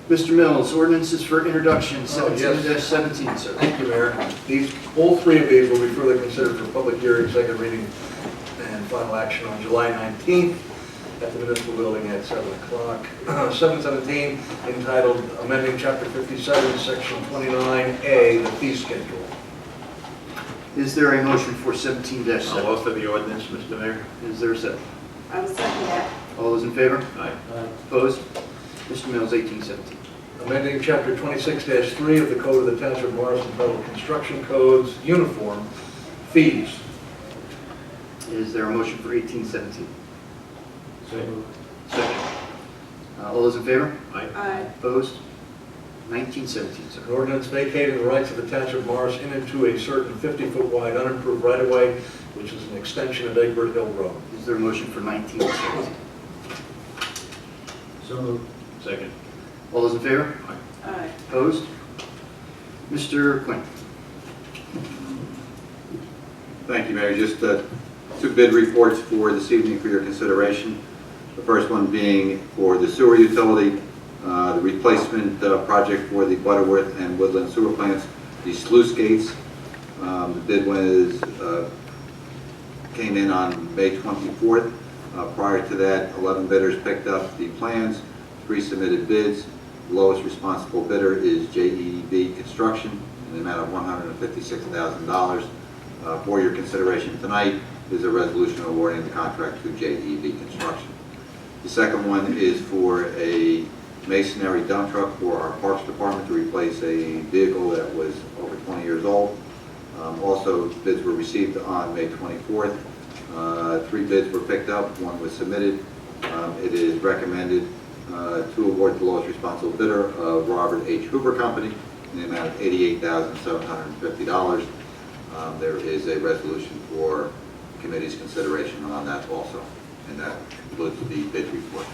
Mr. Mills, ordinances for introduction, Oh, yes. 17-17, sir. Thank you, Mayor. All three of these will be further considered for public hearing, second reading, and final action on July 19th at the municipal building at 7 o'clock. 717, entitled Amending Chapter 57, Section 29A, the fee schedule. Is there a motion for 17-17? I'll offer the ordinance, Mr. Mayor. Is there a second? I will second that. All those in favor? Aye. Opposed? Mr. Mills, 18-17. Amending Chapter 26-3 of the Code of the Township of Morris entitled Construction Codes, Uniform Fees. Is there a motion for 18-17? Second. Second. All those in favor? Aye. Aye. Opposed? 19-17, sir. An ordinance vacating the rights of the Township of Morris in and to a certain 50-foot wide unimproved right-of-way, which is an extension of Egbert Hill Road. Is there a motion for 19-17? So moved. Second. All those in favor? Aye. Opposed? Mr. Quinn. Thank you, Mayor. Just two bid reports for this evening for your consideration. The first one being for the sewer utility, the replacement project for the Butterworth and Woodland sewer plants, the sluice gates. The bid came in on May 24th. Prior to that, 11 bidders picked up the plans, 3 submitted bids. The lowest responsible bidder is JEB Construction in the amount of $156,000. For your consideration tonight is a resolution awarding the contract to JEB Construction. The second one is for a masonry dump truck for our Parks Department to replace a vehicle that was over 20 years old. Also, bids were received on May 24th. 3 bids were picked up, 1 was submitted. It is recommended to award the lowest responsible bidder of Robert H. Hoover Company in the amount of $88,750. There is a resolution for committee's consideration on that also, and that includes the bid report.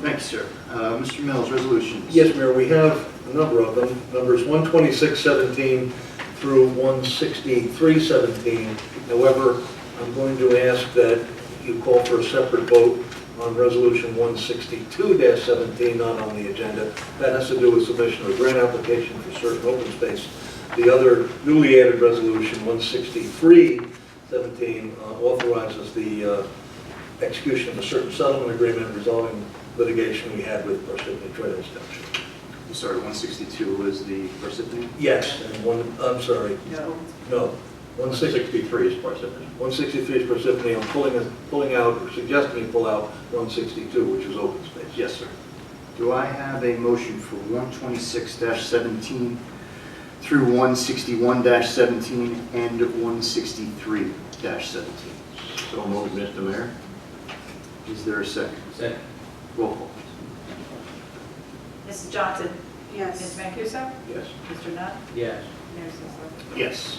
Thank you, sir. Mr. Mills, resolutions. Yes, Mayor, we have a number of them, numbers 12617 through 16317. However, I'm going to ask that you call for a separate vote on resolution 162-17, not on the agenda. That has to do with submission of a grant application for certain open space. The other newly added resolution, 163-17, authorizes the execution of a certain settlement agreement resolving litigation we had with Parsippany Trails Township. I'm sorry, 162 was the Parsippany? Yes, and I'm sorry, No. no. 163 is Parsippany. 163 is Parsippany. I'm pulling out, or suggesting you pull out 162, which is open space. Yes, sir. Do I have a motion for 126-17 through 161-17 and 163-17? So moved, Mr. Mayor. Is there a second? Second. Roll call. Mrs. Johnson? Yes. Ms. Mancuso? Yes. Mr. Nutt? Yes. Mayor Sisler? Yes.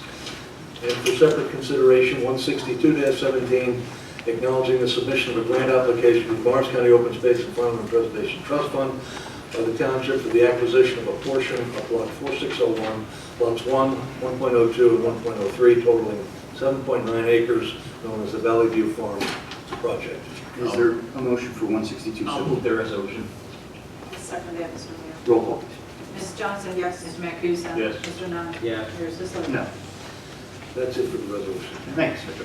And for separate consideration, 162-17, acknowledging the submission of a grant application to the Morris County Open Space and Farmland Preservation Trust Fund by the township for the acquisition of a portion of Block 4601, Lots 1, 1.02, and 1.03, totaling 7.9 acres, known as the Valley View Farm Project. Is there a motion for 162-17? I'll move the resolution. I'll second that, Mr. Mayor. Roll call, please. Mrs. Johnson? Yes. Mr. Mancuso? Yes. Mr. Nutt? Yes. Mayor Sisler? No. That's it for the resolution. Thanks, Mr.